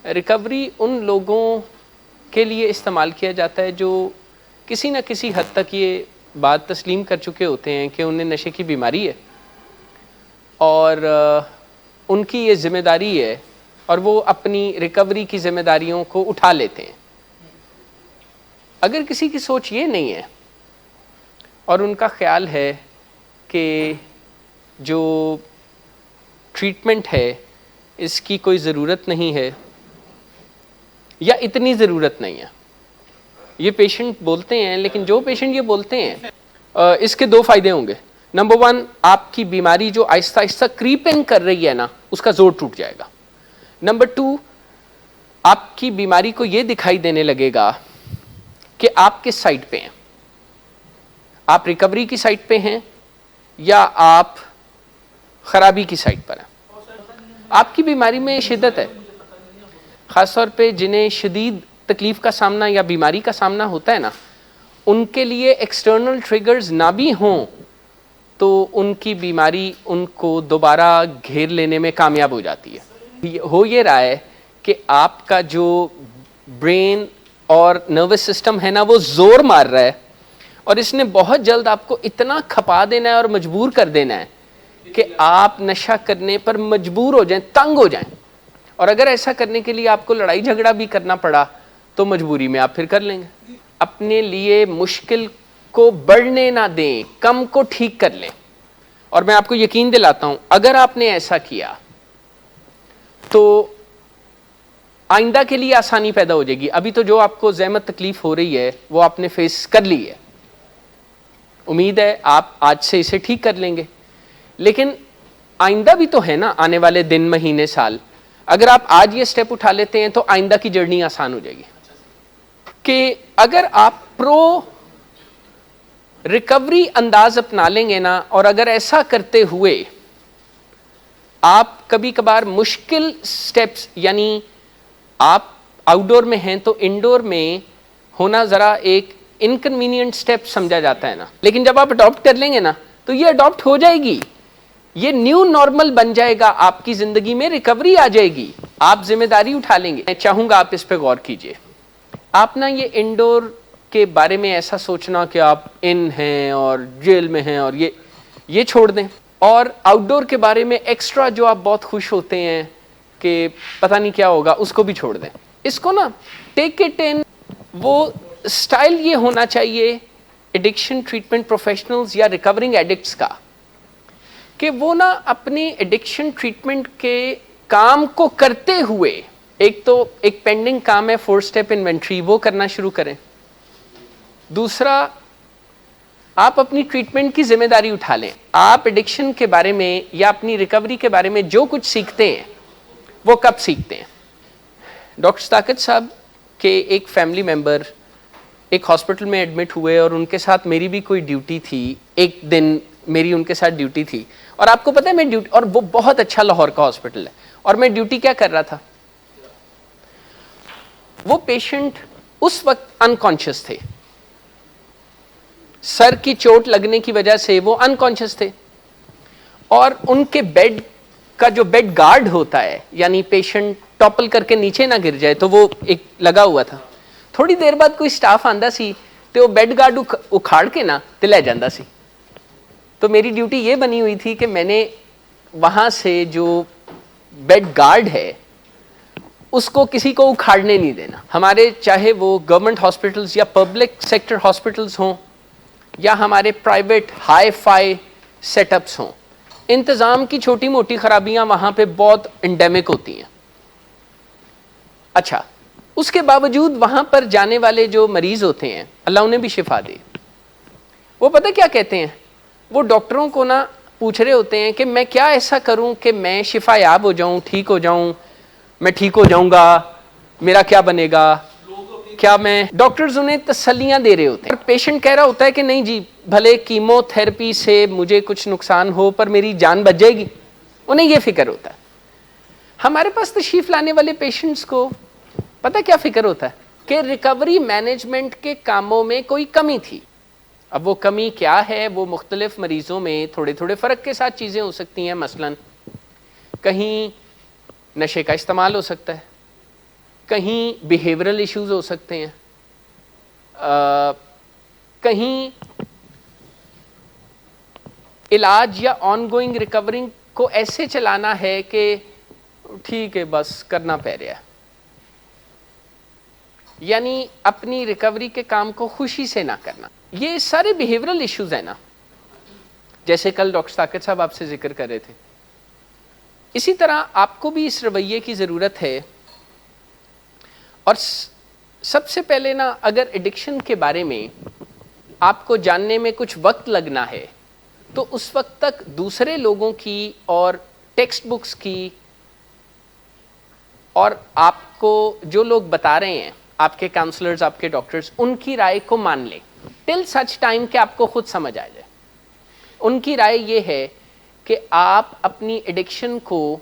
Recovery ان لوگوں کے لیے استعمال کیا جاتا ہے جو کسی نہ کسی حد تک یہ بات تسلیم کر چکے ہوتے ہیں کہ انہیں نشے کی بیماری ہے اور ان کی یہ ذمہ داری ہے اور وہ اپنی ریکوری کی ذمہ داریوں کو اٹھا لیتے ہیں۔ اگر کسی کی سوچ یہ نہیں ہے اور ان کا خیال ہے کہ جو ٹریٹمنٹ ہے اس کی کوئی ضرورت نہیں ہے یا اتنی ضرورت نہیں ہے، یہ پیشنٹ بولتے ہیں، لیکن جو پیشنٹ یہ بولتے ہیں اس کے دو فائدے ہوں گے۔ نمبر 1، آپ کی بیماری جو آہستہ آہستہ کریپنگ کر رہی ہے نا، اس کا زور ٹوٹ جائے گا۔ نمبر 2، آپ کی بیماری کو یہ دکھائی دینے لگے گا کہ آپ کس سائٹ پہ ہیں، آپ ریکوری کی سائٹ پہ ہیں یا آپ خرابی کی سائٹ پر ہیں۔ آپ کی بیماری میں شدت ہے، خاص طور پہ جنہیں شدید تکلیف کا سامنا یا بیماری کا سامنا ہوتا ہے نا، ان کے لیے ایکسٹرنل ٹریگرز نہ بھی ہوں تو ان کی بیماری ان کو دوبارہ گھیر لینے میں کامیاب ہو جاتی ہے۔ ہو یہ رہا ہے کہ آپ کا جو برین اور نروس سسٹم ہے نا، وہ زور مار رہا ہے اور اس نے بہت جلد آپ کو اتنا کھپا دینا ہے اور مجبور کر دینا ہے کہ آپ نشہ کرنے پر مجبور ہو جائیں، تنگ ہو جائیں۔ اور اگر ایسا کرنے کے لیے آپ کو لڑائی جھگڑا بھی کرنا پڑا تو مجبوری میں آپ پھر کر لیں گے۔ اپنے لیے مشکل کو بڑھنے نہ دیں، کم کو ٹھیک کر لیں۔ اور میں آپ کو یقین دلاتا ہوں، اگر آپ نے ایسا کیا تو آئندہ کے لیے آسانی پیدا ہو جائے گی۔ ابھی تو جو آپ کو زحمت تکلیف ہو رہی ہے وہ آپ نے فیس کر لی ہے، امید ہے آپ آج سے اسے ٹھیک کر لیں گے، لیکن آئندہ بھی تو ہے نا، آنے والے دن، مہینے، سال۔ اگر آپ آج یہ سٹیپ اٹھا لیتے ہیں تو آئندہ کی جرنی آسان ہو جائے گی۔ کہ اگر آپ پرو ریکوری انداز اپنا لیں گے نا، اور اگر ایسا کرتے ہوئے آپ کبھی کبھار مشکل سٹیپس، یعنی آپ آؤٹ ڈور میں ہیں تو انڈور میں ہونا ذرا ایک انکنوینئنٹ سٹیپ سمجھا جاتا ہے نا، لیکن جب آپ اڈاپٹ کر لیں گے نا تو یہ اڈاپٹ ہو جائے گی، یہ نیو نارمل بن جائے گا، آپ کی زندگی میں ریکوری آ جائے گی، آپ ذمہ داری اٹھا لیں گے۔ میں چاہوں گا آپ اس پہ غور کیجئے۔ آپ نا یہ انڈور کے بارے میں ایسا سوچنا کہ آپ ان ہیں اور جیل میں ہیں اور یہ چھوڑ دیں، اور آؤٹ ڈور کے بارے میں ایکسٹرا جو آپ بہت خوش ہوتے ہیں کہ پتہ نہیں کیا ہوگا، اس کو بھی چھوڑ دیں۔ اس کو نا ٹیک اٹ ان، وہ سٹائل یہ ہونا چاہیے ایڈکشن ٹریٹمنٹ پروفیشنلز یا ریکورنگ ایڈکٹس کا، کہ وہ نا اپنی ایڈکشن ٹریٹمنٹ کے کام کو کرتے ہوئے، ایک پینڈنگ کام ہے 4 سٹیپ انوینٹری، وہ کرنا شروع کریں۔ دوسرا، آپ اپنی ٹریٹمنٹ کی ذمہ داری اٹھا لیں۔ آپ ایڈکشن کے بارے میں یا اپنی ریکوری کے بارے میں جو کچھ سیکھتے ہیں وہ کب سیکھتے ہیں؟ ڈاکٹر صداقت صاحب کے ایک فیملی ممبر ایک ہاسپٹل میں ایڈمٹ ہوئے اور ان کے ساتھ میری بھی کوئی ڈیوٹی تھی، ایک دن میری ان کے ساتھ ڈیوٹی تھی، اور آپ کو پتہ ہے میں ڈیوٹی، اور وہ بہت اچھا لاہور کا ہاسپٹل ہے، اور میں ڈیوٹی کیا کر رہا تھا؟ وہ پیشنٹ اس وقت انکانشیس تھے، سر کی چوٹ لگنے کی وجہ سے وہ انکانشیس تھے، اور ان کے بیڈ کا جو بیڈ گارڈ ہوتا ہے، یعنی پیشنٹ ٹاپل کر کے نیچے نہ گر جائے، تو وہ ایک لگا ہوا تھا۔ تھوڑی دیر بعد کوئی سٹاف آندا سی تو وہ بیڈ گارڈ اکھاڑ کے نا تے لے جاندا سی۔ تو میری ڈیوٹی یہ بنی ہوئی تھی کہ میں نے وہاں سے جو بیڈ گارڈ ہے اس کو کسی کو اکھاڑنے نہیں دینا۔ ہمارے چاہے وہ گورنمنٹ ہاسپٹلز یا پبلک سیکٹر ہاسپٹلز ہوں یا ہمارے private hi fi setups ہوں، انتظام کی چھوٹی موٹی خرابیاں وہاں پہ بہت انڈیمک ہوتی ہیں۔ اچھا، اس کے باوجود وہاں پر جانے والے جو مریض ہوتے ہیں، اللہ انہیں بھی شفا دے، وہ پتہ کیا کہتے ہیں؟ وہ ڈاکٹروں کو نا پوچھ رہے ہوتے ہیں کہ میں کیا ایسا کروں کہ میں شفا یاب ہو جاؤں، ٹھیک ہو جاؤں، میں ٹھیک ہو جاؤں گا، میرا کیا بنے گا، کیا میں، ڈاکٹرز انہیں تسلیاں دے رہے ہوتے ہیں، اور پیشنٹ کہہ رہا ہوتا ہے کہ نہیں جی، بھلے کیمو تھراپی سے مجھے کچھ نقصان ہو پر میری جان بچ جائے گی، انہیں یہ فکر ہوتا ہے۔ ہمارے پاس تشریف لانے والے پیشنٹس کو پتہ کیا فکر ہوتا ہے؟ کہ ریکوری مینجمنٹ کے کاموں میں کوئی کمی تھی۔ اب وہ کمی کیا ہے؟ وہ مختلف مریضوں میں تھوڑے تھوڑے فرق کے ساتھ چیزیں ہو سکتی ہیں، مثلا کہیں نشے کا استعمال ہو سکتا ہے، کہیں بیہیورل ایشوز ہو سکتے ہیں، کہیں علاج یا آن گوئنگ ریکورنگ کو ایسے چلانا ہے کہ ٹھیک ہے بس کرنا پڑ رہا ہے، یعنی اپنی ریکوری کے کام کو خوشی سے نہ کرنا. یہ سارے بیہیورل ایشوز ہیں نا، جیسے کل ڈاکٹر ثاقب صاحب آپ سے ذکر کر رہے تھے. اسی طرح آپ کو بھی اس رویے کی ضرورت ہے. اور سب سے پہلے نا، اگر ایڈکشن کے بارے میں آپ کو جاننے میں کچھ وقت لگنا ہے تو اس وقت تک دوسرے لوگوں کی اور ٹیکسٹ بکس کی اور آپ کو جو لوگ بتا رہے ہیں، آپ کے کاؤنسلرز، آپ کے ڈاکٹرز، ان کی رائے کو مان لیں ٹل سچ ٹائم کہ آپ کو خود سمجھ آ جائے. ان کی رائے یہ ہے کہ آپ اپنی ایڈکشن کو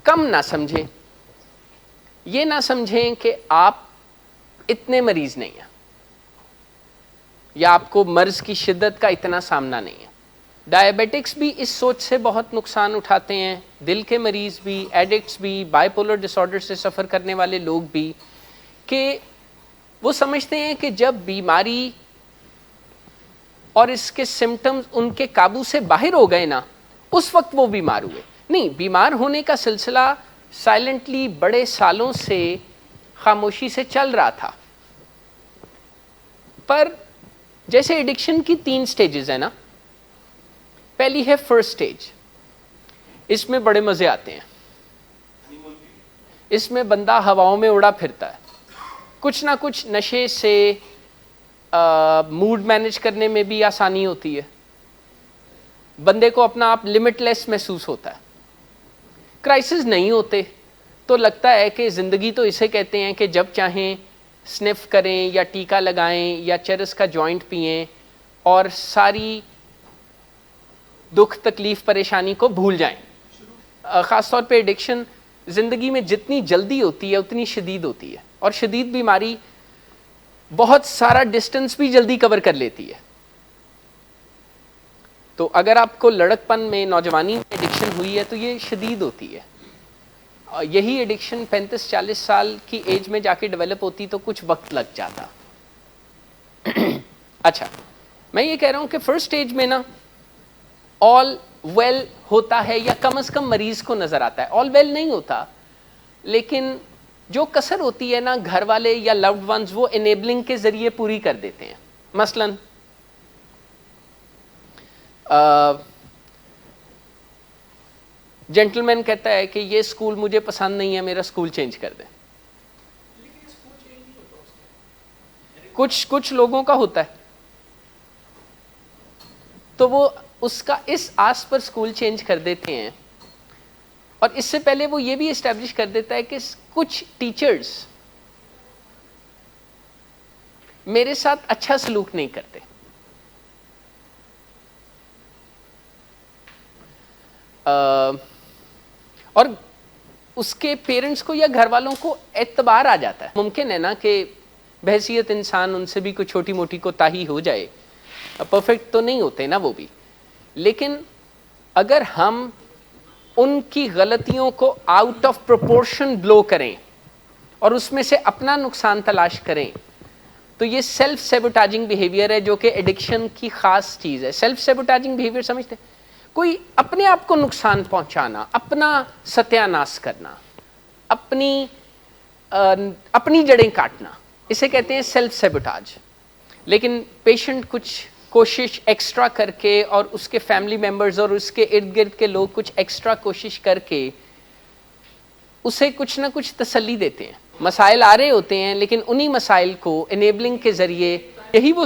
کم نہ سمجھیں، یہ نہ سمجھیں کہ آپ اتنے مریض نہیں ہیں یا آپ کو مرض کی شدت کا اتنا سامنا نہیں ہے. ڈائبیٹکس بھی اس سوچ سے بہت نقصان اٹھاتے ہیں، دل کے مریض بھی، ایڈکٹس بھی، بائی پولر ڈس آرڈر سے سفر کرنے والے لوگ بھی، کہ وہ سمجھتے ہیں کہ جب بیماری اور اس کے سمٹمز ان کے قابو سے باہر ہو گئے نا، اس وقت وہ بیمار ہوئے. نہیں، بیمار ہونے کا سلسلہ سائلنٹلی بڑے سالوں سے خاموشی سے چل رہا تھا. پر جیسے ایڈکشن کی 3 سٹیجز ہیں نا، پہلی ہے فرسٹ سٹیج، اس میں بڑے مزے آتے ہیں، اس میں بندہ ہواؤں میں اڑا پھرتا ہے، کچھ نہ کچھ نشے سے موڈ مینج کرنے میں بھی آسانی ہوتی ہے، بندے کو اپنا آپ لمٹ لیس محسوس ہوتا ہے. کرائسس نہیں ہوتے تو لگتا ہے کہ زندگی تو اسے کہتے ہیں کہ جب چاہیں سنف کریں یا ٹیکا لگائیں یا چرس کا جوائنٹ پئیں اور ساری دکھ تکلیف پریشانی کو بھول جائیں. خاص طور پہ ایڈکشن زندگی میں جتنی جلدی ہوتی ہے اتنی شدید ہوتی ہے، اور شدید بیماری بہت سارا ڈسٹنس بھی جلدی کور کر لیتی ہے. تو اگر آپ کو لڑکپن میں، نوجوانی میں ایڈکشن ہوئی ہے تو یہ شدید ہوتی ہے. یہی ایڈکشن 35-40 سال کی ایج میں جا کے ڈیولپ ہوتی تو کچھ وقت لگ جاتا. اچھا، میں یہ کہہ رہا ہوں کہ فرسٹ سٹیج میں نا آل ویل ہوتا ہے، یا کم از کم مریض کو نظر آتا ہے. آل ویل نہیں ہوتا، لیکن جو کسر ہوتی ہے نا، گھر والے یا لوڈ ونز وہ انیبلنگ کے ذریعے پوری کر دیتے ہیں. مثلاً جینٹل مین کہتا ہے کہ یہ اسکول مجھے پسند نہیں ہے، میرا اسکول چینج کر دیں. کچھ لوگوں کا ہوتا ہے تو وہ اس کا اس آس پر اسکول چینج کر دیتے ہیں. اور اس سے پہلے وہ یہ بھی اسٹیبلش کر دیتا ہے کہ کچھ ٹیچرز میرے ساتھ اچھا سلوک نہیں کرتے. اور اس کے پیرنٹس کو یا گھر والوں کو اعتبار آ جاتا ہے. ممکن ہے نا کہ بحیثیت انسان ان سے بھی کوئی چھوٹی موٹی کوتاہی ہو جائے، پرفیکٹ تو نہیں ہوتے نا وہ بھی، لیکن اگر ہم ان کی غلطیوں کو آؤٹ آف پروپورشن بلو کریں اور اس میں سے اپنا نقصان تلاش کریں تو یہ سیلف سیبوٹاجنگ بیہیویئر ہے، جو کہ ایڈکشن کی خاص چیز ہے. سیلف سیبوٹاجنگ بیہیویئر سمجھتے ہیں؟ کوئی اپنے آپ کو نقصان پہنچانا، اپنا ستیہ ناش کرنا، اپنی جڑیں کاٹنا، اسے کہتے ہیں سیلف سیبوٹاج. لیکن پیشنٹ کچھ کوشش ایکسٹرا کر کے اور اس کے فیملی ممبرز اور اس کے ارد گرد کے لوگ کچھ ایکسٹرا کوشش کر کے اسے کچھ نہ کچھ تسلی دیتے ہیں. مسائل آ رہے ہوتے ہیں لیکن انہی مسائل کو انیبلنگ کے ذریعے، یہی وہ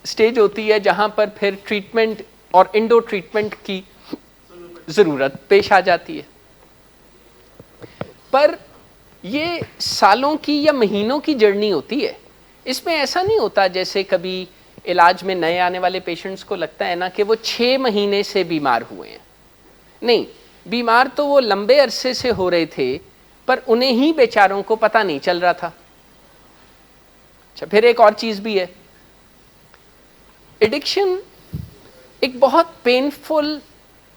سٹیج ہوتی ہے جہاں پر پھر ٹریٹمنٹ اور انڈو ٹریٹمنٹ کی ضرورت پیش آ جاتی ہے. پر یہ سالوں کی یا مہینوں کی جرنی ہوتی ہے. اس میں ایسا نہیں ہوتا جیسے کبھی علاج میں نئے آنے والے پیشنٹس کو لگتا ہے نا کہ وہ 6 مہینے سے بیمار ہوئے ہیں. نہیں، بیمار تو وہ لمبے عرصے سے ہو رہے تھے، پر انہیں ہی بیچاروں کو پتہ نہیں چل رہا تھا. اچھا، پھر ایک اور چیز بھی ہے. ایڈکشن ایک بہت پینفل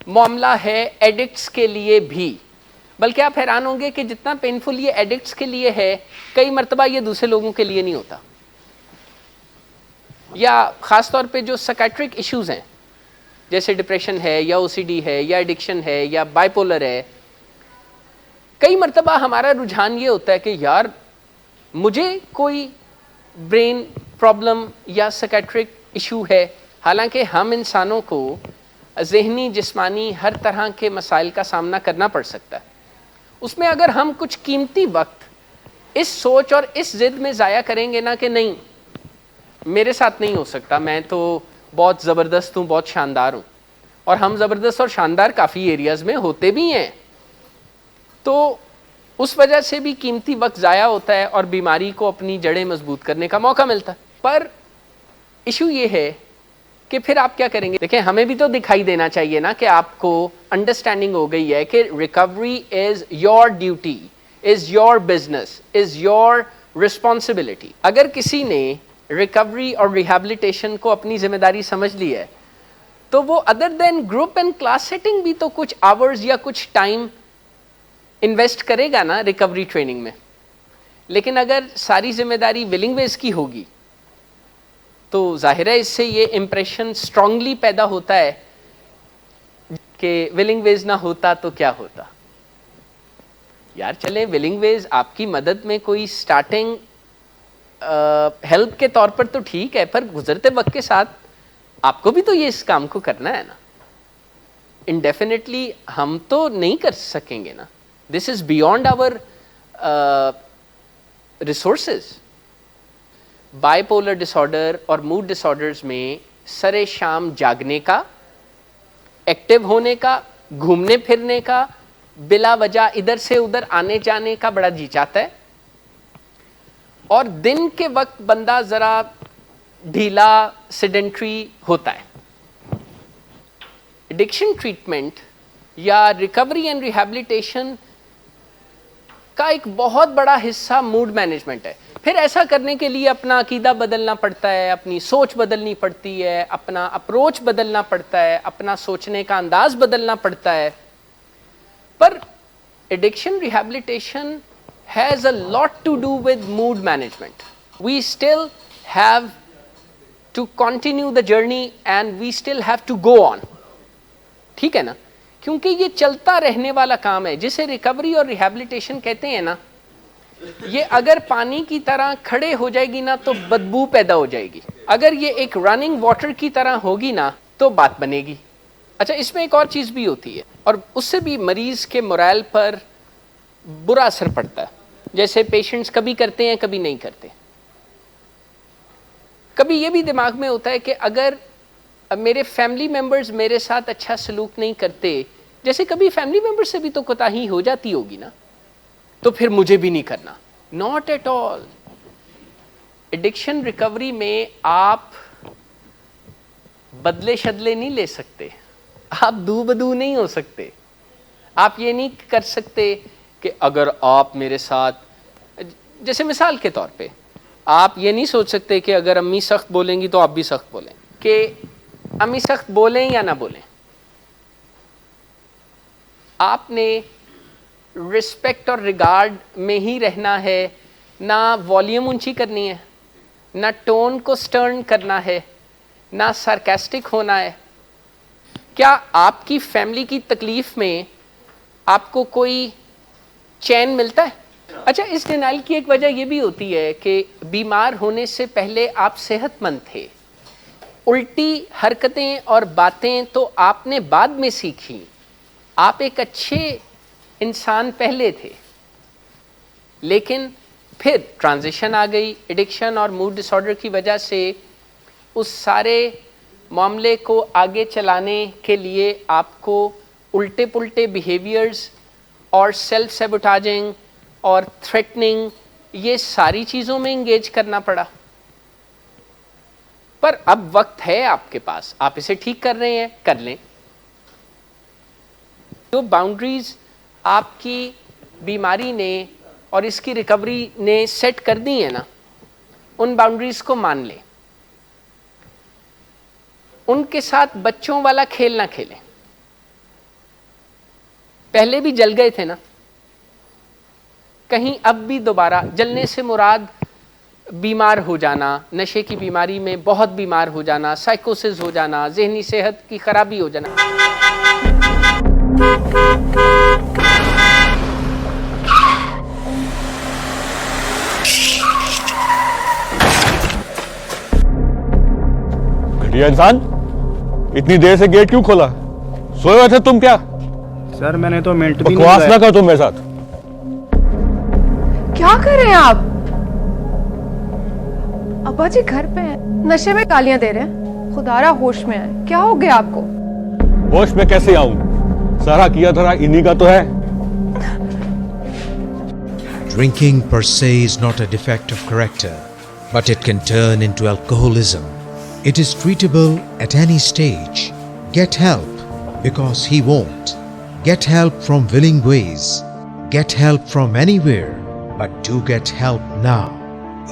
معاملہ ہے ایڈکٹس کے لیے بھی، بلکہ آپ حیران ہوں گے کہ جتنا پینفل یہ ایڈکٹس کے لیے ہے کئی مرتبہ یہ دوسرے لوگوں کے لیے نہیں ہوتا. یا خاص طور پہ جو سائکیٹرک ایشوز ہیں جیسے ڈپریشن ہے یا او سی ڈی ہے یا ایڈکشن ہے یا بائی پولر ہے, کئی مرتبہ ہمارا رجحان یہ ہوتا ہے کہ یار مجھے کوئی برین پرابلم یا سائکیٹرک ایشو ہے, حالانکہ ہم انسانوں کو ذہنی جسمانی ہر طرح کے مسائل کا سامنا کرنا پڑ سکتا ہے. اس میں اگر ہم کچھ قیمتی وقت اس سوچ اور اس ضد میں ضائع کریں گے نا کہ نہیں میرے ساتھ نہیں ہو سکتا, میں تو بہت زبردست ہوں, بہت شاندار ہوں, اور ہم زبردست اور شاندار کافی ایریاز میں ہوتے بھی ہیں, تو اس وجہ سے بھی قیمتی وقت ضائع ہوتا ہے اور بیماری کو اپنی جڑیں مضبوط کرنے کا موقع ملتا ہے. پر ایشو یہ ہے کہ پھر آپ کیا کریں گے؟ دیکھیں ہمیں بھی تو دکھائی دینا چاہیے نا کہ آپ کو انڈرسٹینڈنگ ہو گئی ہے کہ recovery is your duty, is your business, is your responsibility. اگر کسی نے ریکوری اور ریہیبلیٹیشن کو اپنی ذمہ داری سمجھ لی ہے تو وہ other than group and class setting بھی تو کچھ آورز یا کچھ ٹائم انویسٹ کرے گا نا ریکوری ٹریننگ میں. لیکن اگر ساری ذمہ داری ولنگ ویز کی ہوگی تو ظاہر ہے اس سے یہ امپریشن اسٹرانگلی پیدا ہوتا ہے کہ ولنگ ویز نہ ہوتا تو کیا ہوتا. یار چلیں ولنگ ویز آپ کی مدد میں کوئی اسٹارٹنگ ہیلپ کے طور پر تو ٹھیک ہے, پر گزرتے وقت کے ساتھ آپ کو بھی تو یہ اس کام کو کرنا ہے نا. انڈیفینیٹلی ہم تو نہیں کر سکیں گے نا, this is beyond our resources. Bipolar disorder اور موڈ ڈس آرڈرز میں سرے شام جاگنے کا, ایکٹیو ہونے کا, گھومنے پھرنے کا, بلا وجہ ادھر سے ادھر آنے جانے کا بڑا جی چاہتا ہے, اور دن کے وقت بندہ ذرا ڈھیلا سیڈنٹری ہوتا ہے. ایڈکشن ٹریٹمنٹ یا ریکوری اینڈ ریہیبلیٹیشن کا ایک بہت بڑا حصہ موڈ مینجمنٹ ہے. پھر ایسا کرنے کے لیے اپنا عقیدہ بدلنا پڑتا ہے, اپنی سوچ بدلنی پڑتی ہے, اپنا اپروچ بدلنا پڑتا ہے, اپنا سوچنے کا انداز بدلنا پڑتا ہے. پر addiction rehabilitation has a lot to do with mood management. We still have to continue the journey and we still have to go on. ٹھیک ہے نا, کیونکہ یہ چلتا رہنے والا کام ہے. جسے ریکوری اور ریہیبلیٹیشن کہتے ہیں نا, یہ اگر پانی کی طرح کھڑے ہو جائے گی نا تو بدبو پیدا ہو جائے گی, اگر یہ ایک رننگ واٹر کی طرح ہوگی نا تو بات بنے گی. اچھا اس میں ایک اور چیز بھی ہوتی ہے اور اس سے بھی مریض کے مورائل پر برا اثر پڑتا ہے. جیسے پیشنٹس کبھی کرتے ہیں کبھی نہیں کرتے. کبھی یہ بھی دماغ میں ہوتا ہے کہ اگر میرے فیملی ممبرز میرے ساتھ اچھا سلوک نہیں کرتے, جیسے کبھی فیملی ممبر سے بھی تو کوتاہی ہو جاتی ہوگی نا, تو پھر مجھے بھی نہیں کرنا. Not at all. Addiction recovery میں آپ بدلے شدلے نہیں لے سکتے, آپ دو بدو نہیں ہو سکتے. آپ یہ نہیں کر سکتے کہ اگر آپ میرے ساتھ, جیسے مثال کے طور پہ آپ یہ نہیں سوچ سکتے کہ اگر امی سخت بولیں گی تو آپ بھی سخت بولیں, کہ امی سخت بولیں یا نہ بولیں. آپ نے رسپیکٹ اور ریگارڈ میں ہی رہنا ہے, نہ والیوم اونچی کرنی ہے, نہ ٹون کو سٹرن کرنا ہے, نہ سارکاسٹک ہونا ہے. کیا آپ کی فیملی کی تکلیف میں آپ کو کوئی چین ملتا ہے؟ اچھا اس ڈینائل کی ایک وجہ یہ بھی ہوتی ہے کہ بیمار ہونے سے پہلے آپ صحت مند تھے, الٹی حرکتیں اور باتیں تو آپ نے بعد میں سیکھی, آپ ایک اچھے انسان پہلے تھے, لیکن پھر ٹرانزیشن آ گئی ایڈکشن اور موڈ ڈس آرڈر کی وجہ سے. اس سارے معاملے کو آگے چلانے کے لیے آپ کو الٹے پلٹے بیہیویئرز اور سیلف سیبوٹاجنگ اور تھریٹننگ یہ ساری چیزوں میں انگیج کرنا پڑا. پر اب وقت ہے آپ کے پاس, آپ اسے ٹھیک کر رہے ہیں, کر لیں. جو باؤنڈریز آپ کی بیماری نے اور اس کی ریکوری نے سیٹ کر دی ہیں نا, ان باؤنڈریز کو مان لیں. ان کے ساتھ بچوں والا کھیل نہ کھیلیں. پہلے بھی جل گئے تھے نا, کہیں اب بھی دوبارہ جلنے سے مراد بیمار ہو جانا, نشے کی بیماری میں بہت بیمار ہو جانا, سائیکوسس ہو جانا, ذہنی صحت کی خرابی ہو جانا. گھٹیا انسان, اتنی دیر سے گیٹ کیوں کھولا؟ سوئے ہوئے تھے تم کیا؟ سر میں نے تو منٹ بھی بکواس نہ کرو تم میرے ساتھ. کیا کر رہے ہیں آپ؟ ابا جی گھر پہ ہیں, نشے میں گالیاں دے رہے ہیں. خدارا ہوش میں آئے, کیا ہو گیا آپ کو؟ ہوش میں کیسے آؤں؟ سارا کیا دھرا انہی کا تو ہے. Drinking per se is not a defect of character, but it can turn into alcoholism. It is treatable at any stage. Get help, because he won't. Get help from willing ways. Get help from anywhere, but do get help now.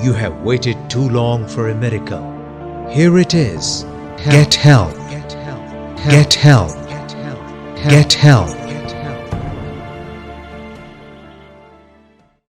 You have waited too long for a miracle. Here it is. Get help. Get help. Get help. Get help.